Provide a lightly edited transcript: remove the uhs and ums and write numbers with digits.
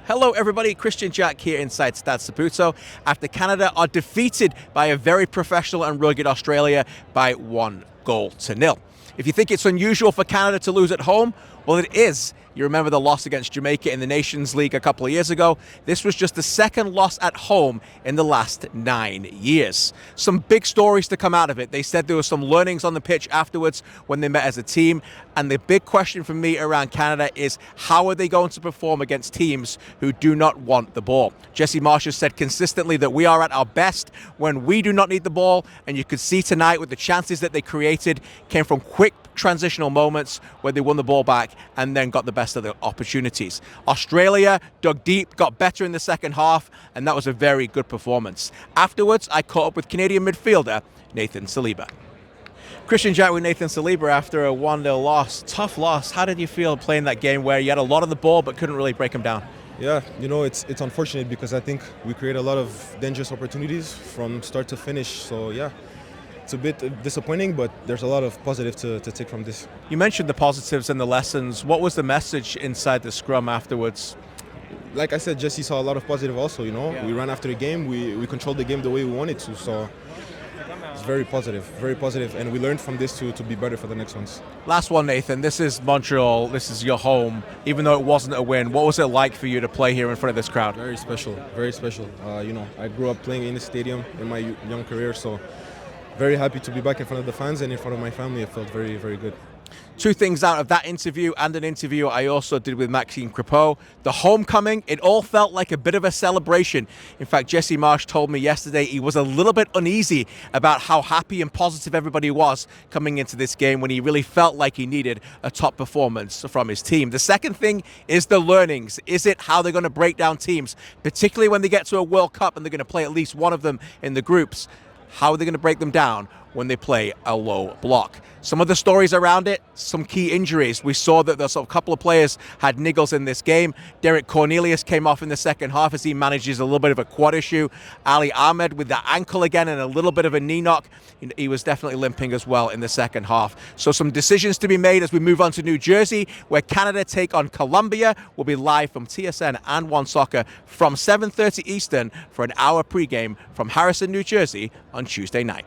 Hello everybody, Kristian Jack here inside Stade Saputo after Canada are defeated by a very professional and rugged Australia by 1-0. If you think it's unusual for Canada to lose at home, well it is. You remember the loss against Jamaica in the Nations League a couple of years ago. This was just the second loss at home in the last 9 years. Some big stories to come out of it. They said there were some learnings on the pitch afterwards when they met as a team. And the big question for me around Canada is how are they going to perform against teams who do not want the ball? Jesse Marsh has said consistently that we are at our best when we do not need the ball. And you could see tonight with the chances that they created came from quick transitional moments where they won the ball back and then got the best of the opportunities. Australia dug deep, got better in the second half, and that was a very good performance. Afterwards, I caught up with Canadian midfielder Nathan Saliba. Kristian Jack with Nathan Saliba after a 1-0 loss. Tough loss. How did you feel playing that game where you had a lot of the ball but couldn't really break them down? Yeah, you know, it's unfortunate because I think we create a lot of dangerous opportunities from start to finish. So yeah, it's a bit disappointing, but there's a lot of positive to take from this. You mentioned the positives and the lessons. What was the message inside the scrum afterwards? Like I said, Jesse saw a lot of positive also, you know. Yeah. We ran after the game, we controlled the game the way we wanted to, so it's very positive, and we learned from this to be better for the next ones. Last one, Nathan. This is Montreal, this is your home. Even though it wasn't a win, what was it like for you to play here in front of this crowd? Very special, very special. You know, I grew up playing in the stadium in my young career, so very happy to be back in front of the fans and in front of my family. It felt very, very good. Two things out of that interview and an interview I also did with Maxime Crepeau. The homecoming, it all felt like a bit of a celebration. In fact, Jesse Marsh told me yesterday he was a little bit uneasy about how happy and positive everybody was coming into this game when he really felt like he needed a top performance from his team. The second thing is the learnings. Is it how they're going to break down teams, particularly when they get to a World Cup and they're going to play at least one of them in the groups? How are they going to break them down when they play a low block? Some of the stories around it, some key injuries. We saw that there's a couple of players had niggles in this game. Derek Cornelius came off in the second half as he manages a little bit of a quad issue. Ali Ahmed with the ankle again and a little bit of a knee knock. He was definitely limping as well in the second half. So some decisions to be made as we move on to New Jersey, where Canada take on Colombia. We'll be live from TSN and One Soccer from 7:30 Eastern for an hour pregame from Harrison, New Jersey on Tuesday night.